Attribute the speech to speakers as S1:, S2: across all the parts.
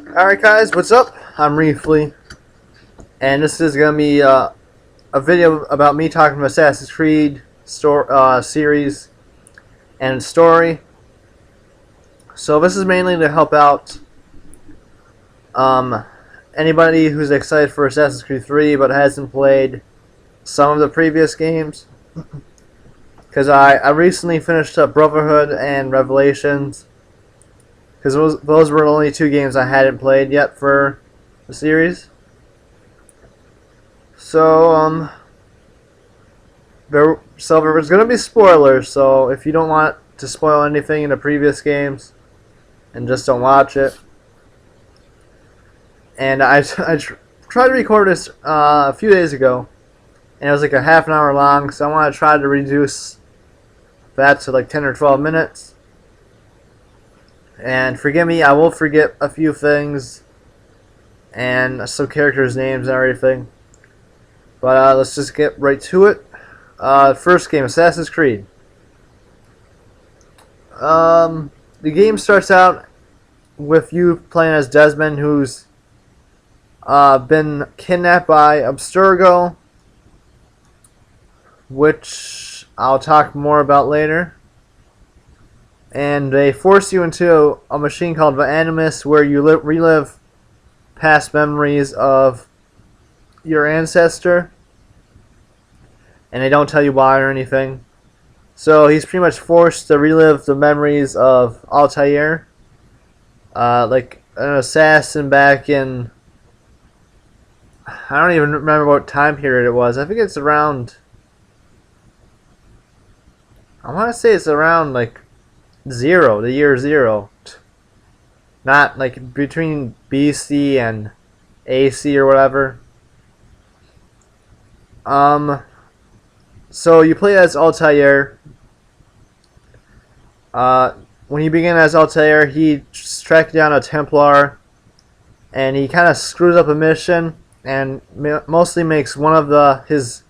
S1: Alright guys, what's up? I'm Reefly, and this is going to be a video about me talking about Assassin's Creed series and story. So this is mainly to help out anybody who's excited for Assassin's Creed 3 but hasn't played some of the previous games. Because I recently finished up Brotherhood and Revelations. Because those were the only two games I hadn't played yet for the series. So, there was going to be spoilers, so if you don't want to spoil anything in the previous games, and just don't watch it. And I tried to record this a few days ago, and it was like a half an hour long, so I want to try to reduce that to like 10 or 12 minutes. And forgive me, I will forget a few things and some characters' names and everything. But let's just get right to it. First game, Assassin's Creed. The game starts out with you playing as Desmond, who's been kidnapped by Abstergo, which I'll talk more about later. And they force you into a machine called the Animus, where you relive past memories of your ancestor. And they don't tell you why or anything. So he's pretty much forced to relive the memories of Altair. Like an assassin back in... I don't even remember what time period it was. I think it's around... I want to say it's around like... the year 0. Not like between BC and AC or whatever. So you play as Altair. When you begin as Altair, he tracked down a Templar, and he kind of screws up a mission, and mostly makes one of his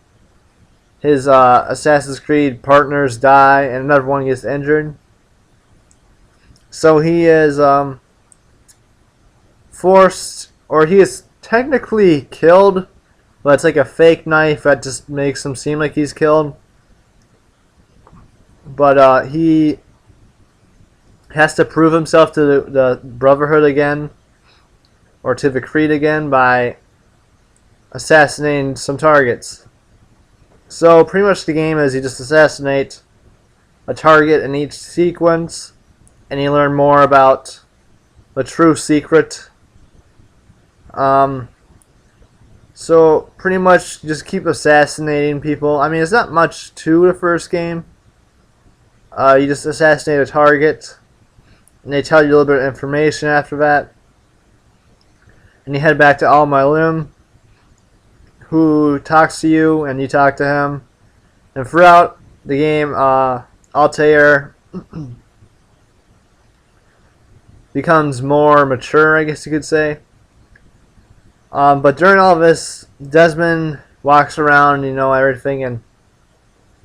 S1: Assassin's Creed partners die, and another one gets injured. So he is forced, or he is technically killed, but it's like a fake knife that just makes him seem like he's killed. But he has to prove himself to the Brotherhood again, or to the Creed again, by assassinating some targets. So pretty much the game is you just assassinate a target in each sequence, and you learn more about the true secret. So pretty much just keep assassinating people. I mean, it's not much to the first game. You just assassinate a target, and they tell you a little bit of information after that. And you head back to Al-Mualim, who talks to you, and you talk to him. And throughout the game, Altair becomes more mature, I guess you could say. But during all this, Desmond walks around, everything, and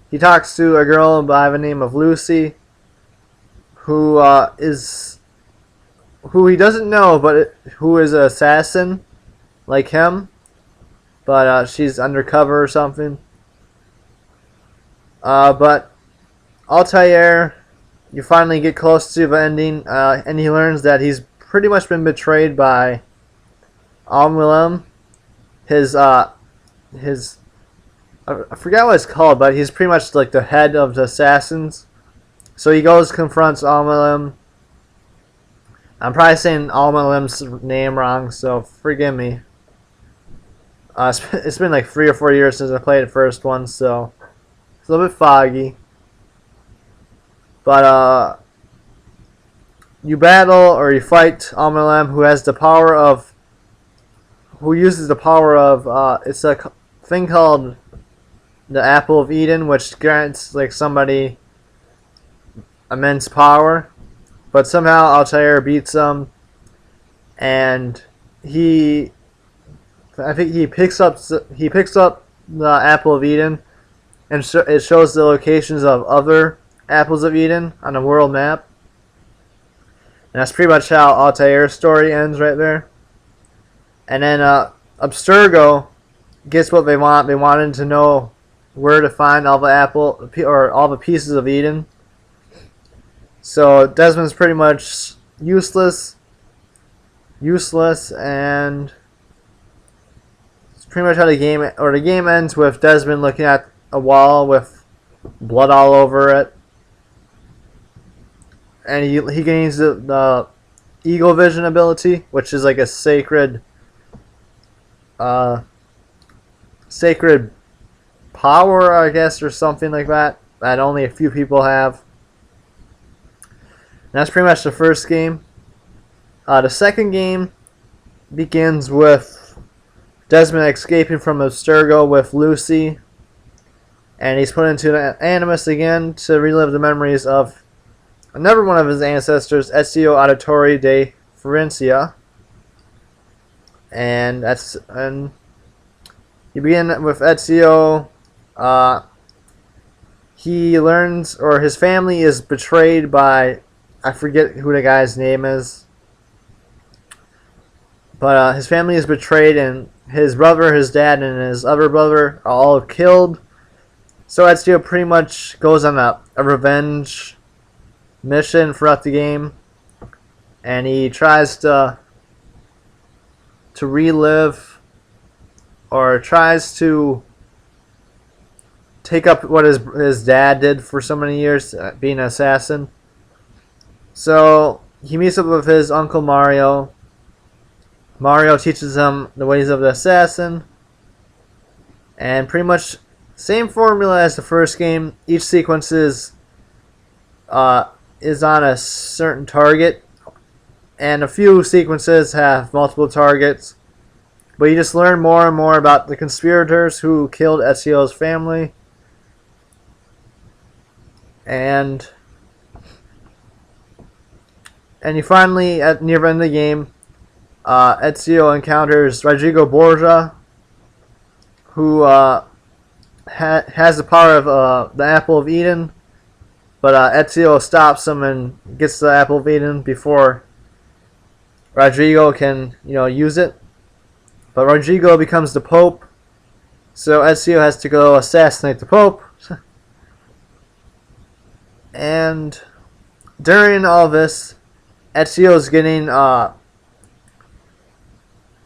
S1: he talks to a girl by the name of Lucy, who he doesn't know, but who is an assassin like him, but she's undercover or something. But Altair, you finally get close to the ending, and he learns that he's pretty much been betrayed by Al-Mualim. I forgot what it's called, but he's pretty much like the head of the assassins. So he goes, confronts Al-Mualim. I'm probably saying Al-Mualim's name wrong, so forgive me. It's been like 3 or 4 years since I played the first one, so it's a little bit foggy. But you battle or you fight Al-Mualim, who has the power of, it's a thing called the Apple of Eden, which grants like somebody immense power. But somehow Altair beats him, and I think he picks up the Apple of Eden, and it shows the locations of other Apples of Eden on a world map. And that's pretty much how Altair's story ends right there. And then Abstergo gets what they want. They wanted to know where to find all the pieces of Eden. So Desmond's pretty much useless, and it's pretty much how the game ends with Desmond looking at a wall with blood all over it, and he gains the Eagle Vision ability, which is like a sacred power, I guess, or something like that only a few people have. And that's pretty much the first game. The second game begins with Desmond escaping from Abstergo with Lucy, and he's put into an Animus again to relive the memories of another one of his ancestors, Ezio Auditore de Florencia. And you begin with Ezio. He learns, or his family is betrayed by, I forget who the guy's name is, but his family is betrayed, and his brother, his dad, and his other brother are all killed. So Ezio pretty much goes on a revenge mission throughout the game, and he tries to relive, or tries to take up what his dad did for so many years, being an assassin. So he meets up with his uncle Mario. Mario teaches him the ways of the assassin, and pretty much same formula as the first game. Each sequence is on a certain target, and a few sequences have multiple targets. But you just learn more and more about the conspirators who killed Ezio's family. And you finally, near the end of the game, Ezio encounters Rodrigo Borgia, who has the power of the Apple of Eden, but Ezio stops him and gets the Apple of Eden before Rodrigo can, use it. But Rodrigo becomes the Pope, so Ezio has to go assassinate the Pope. And during all this, Ezio's getting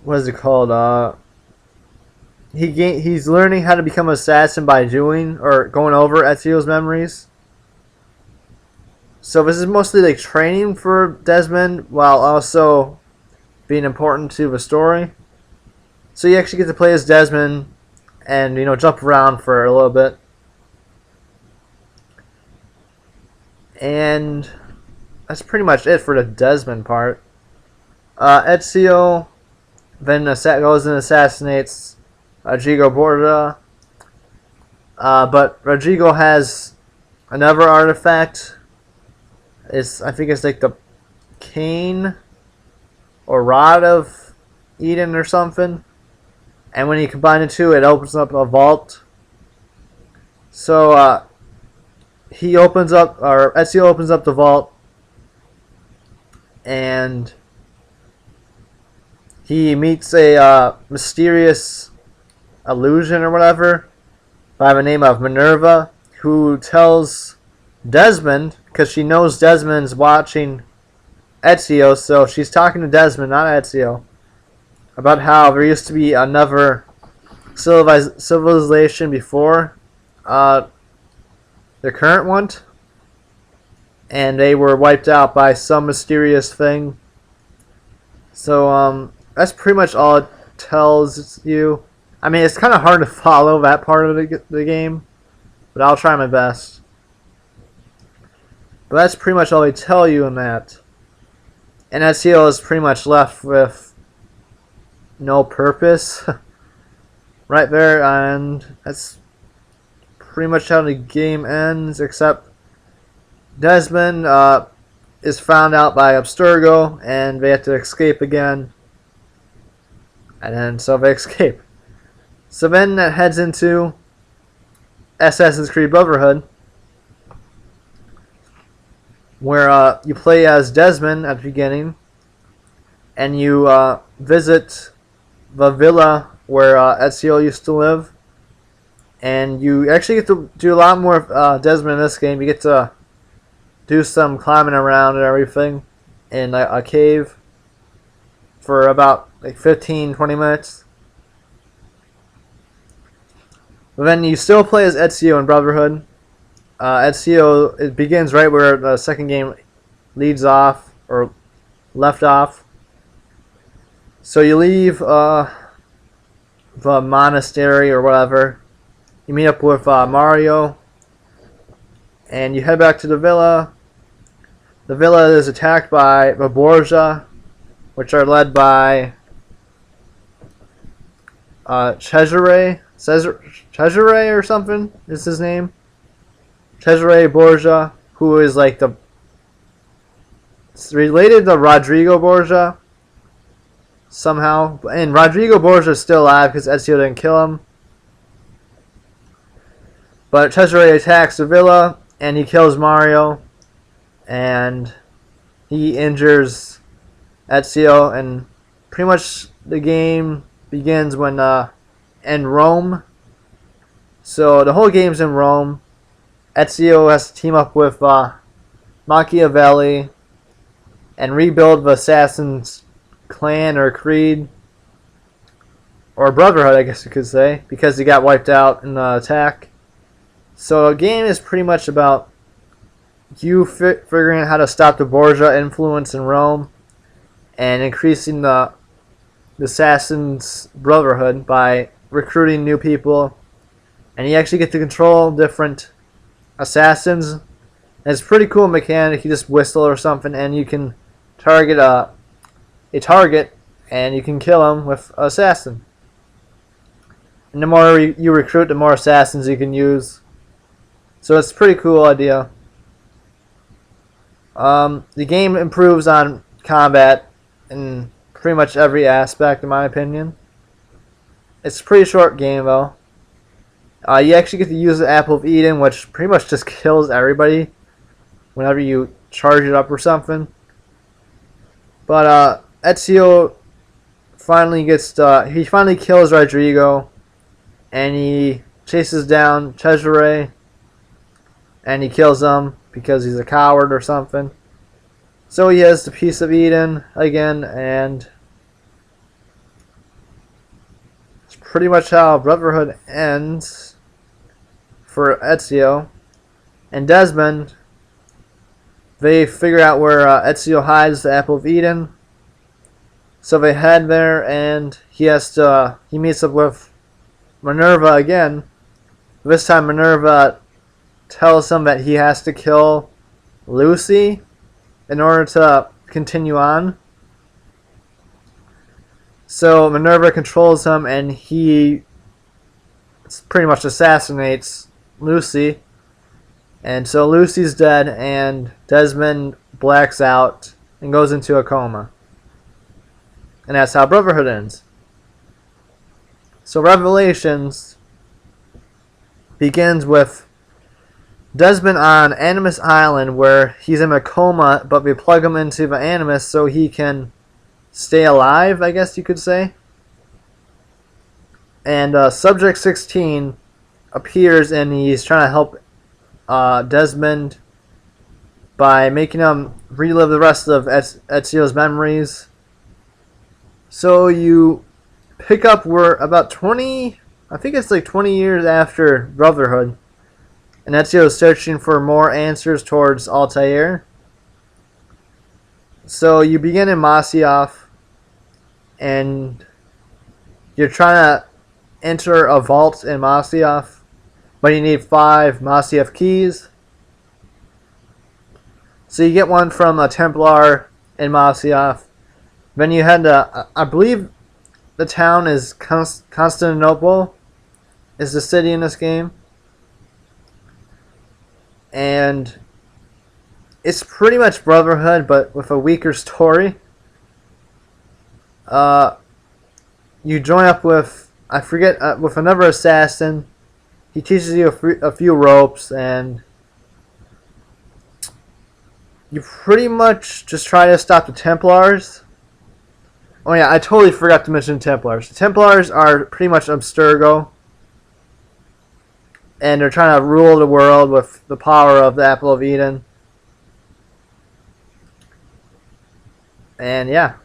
S1: what is it called? He's learning how to become an assassin by doing or going over Ezio's memories. So this is mostly like training for Desmond, while also being important to the story. So you actually get to play as Desmond and jump around for a little bit. And that's pretty much it for the Desmond part. Ezio then goes and assassinates Rodrigo Borgia. But Rodrigo has another artifact. I think it's like the cane or rod of Eden or something. And when you combine the two, it opens up a vault. So Ezio opens up the vault, and he meets a mysterious illusion or whatever by the name of Minerva, who tells Desmond, because she knows Desmond's watching Ezio, so she's talking to Desmond, not Ezio, about how there used to be another civilization before the current one, and they were wiped out by some mysterious thing. So that's pretty much all it tells you. I mean, it's kind of hard to follow that part of the game, but I'll try my best. But that's pretty much all they tell you in that. And Ezio is pretty much left with no purpose right there, and that's pretty much how the game ends, except Desmond is found out by Abstergo, and they have to escape again. And then so they escape. So then that heads into Assassin's Creed Brotherhood. where you play as Desmond at the beginning, and you visit the villa where Ezio used to live, and you actually get to do a lot more Desmond in this game. You get to do some climbing around and everything in a cave for about like 15-20 minutes. But then you still play as Ezio in Brotherhood. Ezio, it begins right where the second game leads off, or left off. So you leave the monastery or whatever. You meet up with Mario, and you head back to the villa. The villa is attacked by the Borgia, which are led by Cesare or something is his name. Cesare Borgia, who is like related to Rodrigo Borgia somehow. And Rodrigo Borgia is still alive because Ezio didn't kill him. But Cesare attacks the villa and he kills Mario, and he injures Ezio, and pretty much the game begins when in Rome. So the whole game's in Rome. Ezio has to team up with Machiavelli and rebuild the Assassin's clan or creed, or brotherhood, I guess you could say, because he got wiped out in the attack. So the game is pretty much about you figuring out how to stop the Borgia influence in Rome and increasing the Assassin's Brotherhood by recruiting new people. And you actually get to control different assassins. And it's a pretty cool mechanic. You just whistle or something and you can target a target and you can kill him with an assassin. And the more you recruit, the more assassins you can use. So it's a pretty cool idea. The game improves on combat in pretty much every aspect, in my opinion. It's a pretty short game, though. You actually get to use the Apple of Eden, which pretty much just kills everybody whenever you charge it up or something. But Ezio finally he finally kills Rodrigo, and he chases down Cesare, and he kills him because he's a coward or something. So he has the Piece of Eden again, and it's pretty much how Brotherhood ends for Ezio. And Desmond, they figure out where Ezio hides the Apple of Eden. So they head there, and he meets up with Minerva again. This time Minerva tells him that he has to kill Lucy in order to continue on. So Minerva controls him, and he pretty much assassinates Lucy. And so Lucy's dead, and Desmond blacks out and goes into a coma. And that's how Brotherhood ends. So Revelations begins with Desmond on Animus Island, where he's in a coma, but we plug him into the Animus so he can stay alive, I guess you could say. And Subject 16 appears, and he's trying to help Desmond by making him relive the rest of Ezio's memories. So you pick up where about 20, I think it's like 20 years after Brotherhood, and Ezio is searching for more answers towards Altair. So you begin in Masyaf, and you're trying to enter a vault in Masyaf, but you need 5 Masyaf keys. So you get one from a Templar in Masyaf. Then you head to, I believe the town is Constantinople, is the city in this game. And it's pretty much Brotherhood, but with a weaker story. You join up with, I forget, with another assassin. He teaches you a few ropes, and you pretty much just try to stop the Templars. Oh yeah, I totally forgot to mention Templars. The Templars are pretty much Abstergo, and they're trying to rule the world with the power of the Apple of Eden. And yeah.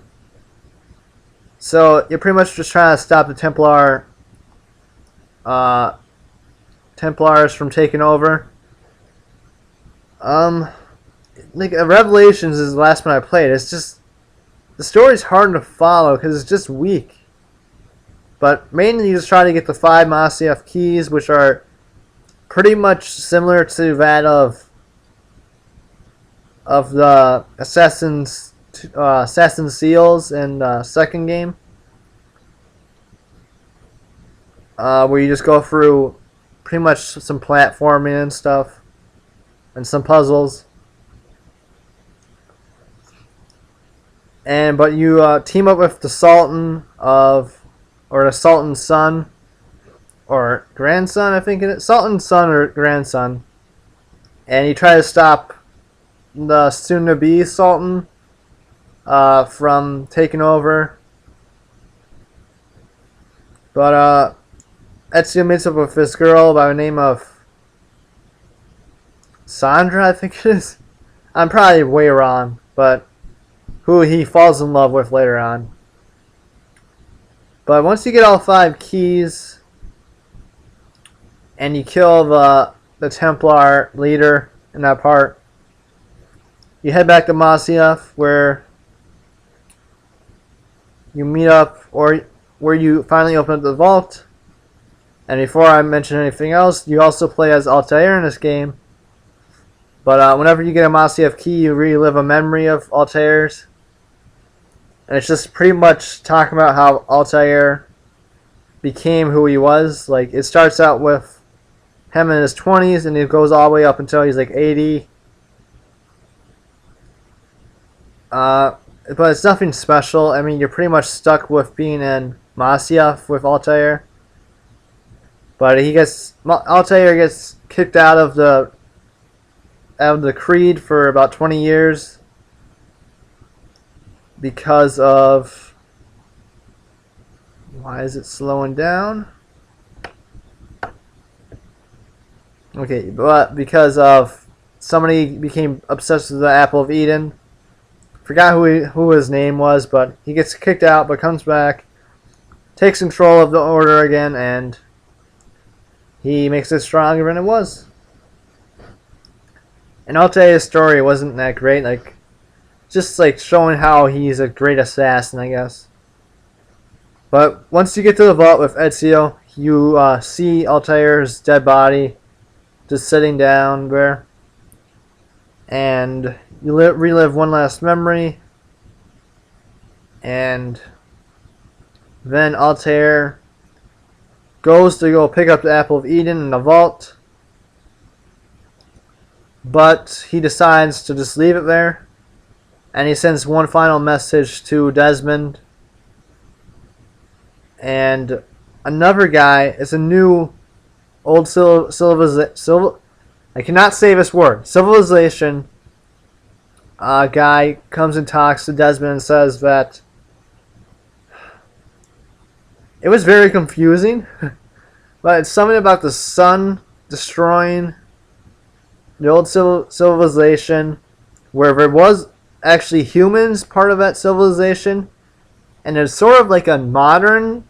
S1: So you're pretty much just trying to stop the Templars from taking over. Like Revelations is the last one I played. It's just the story's hard to follow because it's just weak. But mainly you just try to get the 5 Masyaf keys, which are pretty much similar to that of the assassin seals in the second game, where you just go through pretty much some platforming and stuff and some puzzles. But you team up with the Sultan or the Sultan's son or grandson, I think it is. Sultan's son or grandson. And you try to stop the soon-to-be Sultan from taking over. But Ezio meets up with this girl by the name of Sandra, I think it is. I'm probably way wrong, but who he falls in love with later on. But once you get all 5 keys and you kill the Templar leader in that part, you head back to Masyaf, where you meet up, or where you finally open up the vault. And before I mention anything else, you also play as Altair in this game. But whenever you get a Masyaf key, you relive a memory of Altair's. And it's just pretty much talking about how Altair became who he was. Like, it starts out with him in his 20s, and it goes all the way up until he's like 80. But it's nothing special. I mean, you're pretty much stuck with being in Masyaf with Altair. But Altair gets kicked out of the Creed for about 20 years because of, why is it slowing down? Okay, but because of somebody became obsessed with the Apple of Eden. Forgot who his name was, but he gets kicked out but comes back, takes control of the order again, and he makes it stronger than it was. And Altair's story wasn't that great, like just like showing how he's a great assassin, I guess. But once you get to the vault with Ezio, you see Altair's dead body just sitting down there, and you relive one last memory, and then Altair goes to go pick up the Apple of Eden in the vault, but he decides to just leave it there, and he sends one final message to Desmond, and another guy. It's a new old I cannot say this word. Civilization guy comes and talks to Desmond and says that it was very confusing, but it's something about the sun destroying the old civilization, where there was actually humans part of that civilization, and it's sort of like a modern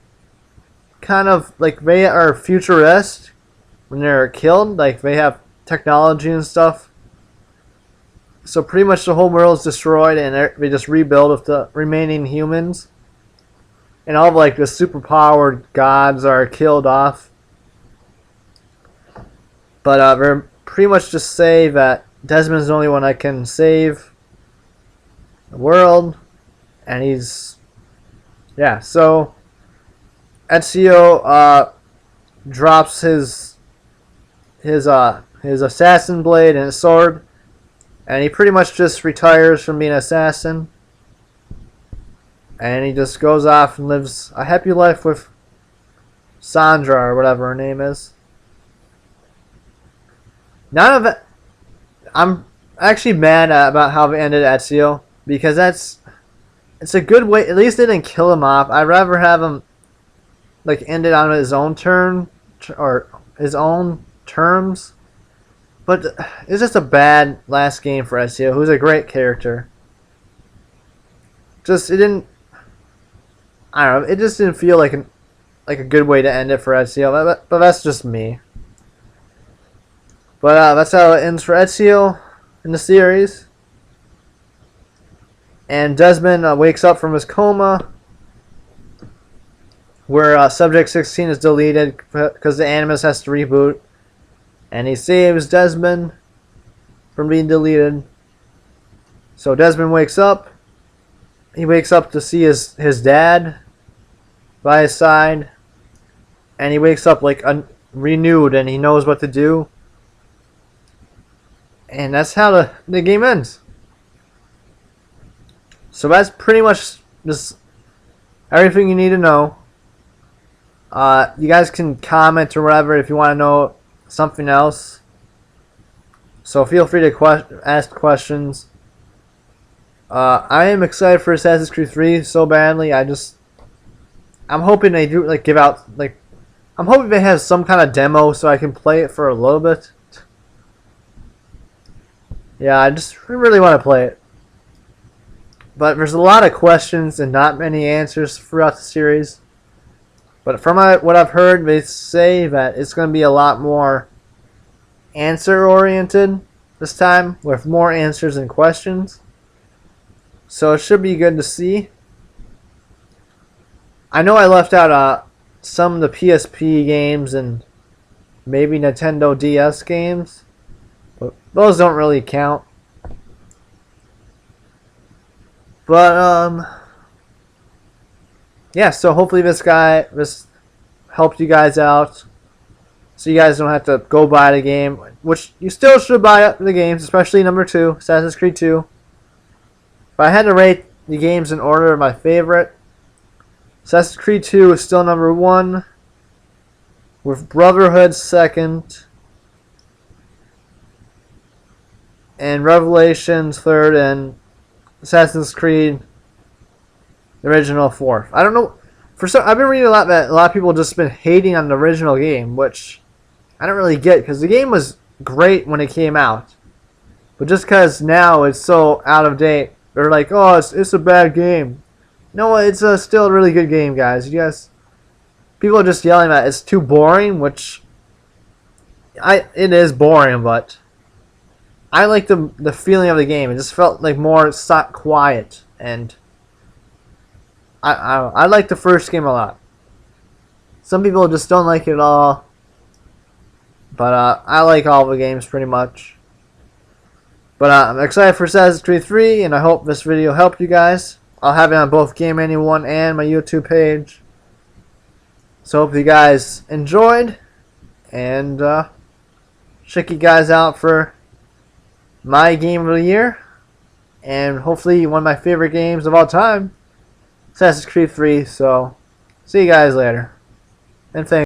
S1: kind of, like they are futurist when they're killed, like they have technology and stuff. So pretty much the whole world is destroyed, and they just rebuild with the remaining humans. And all of like the superpowered gods are killed off. But they're pretty much just say that Desmond's the only one that can save the world, and he's, yeah. So Ezio drops his assassin blade and his sword, and he pretty much just retires from being an assassin, and he just goes off and lives a happy life with Sandra, or whatever her none of it. actually mad about how it ended Ezio, because it's a good way. At least they didn't kill him off. I'd rather have him like end it on his own turn or his own terms. But it's just a bad last game for Ezio, who's a great character. Just it didn't. I don't know. It just didn't feel like a good way to end it for Ezio. But that's just me. But that's how it ends for Ezio in the series. And Desmond wakes up from his coma, where Subject 16 is deleted because the Animus has to reboot. And he saves Desmond from being deleted. So Desmond wakes up. He wakes up to see his dad by his side. And he wakes up like renewed and he knows what to do. And that's how the game ends. So that's pretty much just everything you need to know. You guys can comment or whatever if you want to know something else. So feel free to ask questions. I am excited for Assassin's Creed 3 so badly. I'm hoping they do like give out like I'm hoping they have some kind of demo so I can play it for a little bit. Yeah, I just really want to play it. But there's a lot of questions and not many answers throughout the series. But from what I've heard, they say that it's going to be a lot more answer-oriented this time, with more answers than questions. So it should be good to see. I know I left out some of the PSP games and maybe Nintendo DS games, but those don't really count. But yeah, so hopefully this helped you guys out, so you guys don't have to go buy the game, which you still should buy the games, especially number 2, Assassin's Creed 2. If I had to rate the games in order of my favorite, Assassin's Creed 2 is still number 1, with Brotherhood second, and Revelations third, and Assassin's Creed the original fourth. I don't know. I've been reading a lot that a lot of people just been hating on the original game, which I don't really get because the game was great when it came out, but just because now it's so out of date, they're like, oh, it's a bad game. No, it's still a really good game, guys. People are just yelling that it's too boring, which it is boring, but I like the feeling of the game. It just felt like more quiet, and I like the first game a lot. Some people just don't like it at all, but I like all the games pretty much. But I'm excited for Assassin's Creed 3, and I hope this video helped you guys. I'll have it on both Game Anyone and my YouTube page. So hope you guys enjoyed, and check you guys out for my game of the year, and hopefully one of my favorite games of all time, Assassin's Creed 3. So see you guys later, and thanks.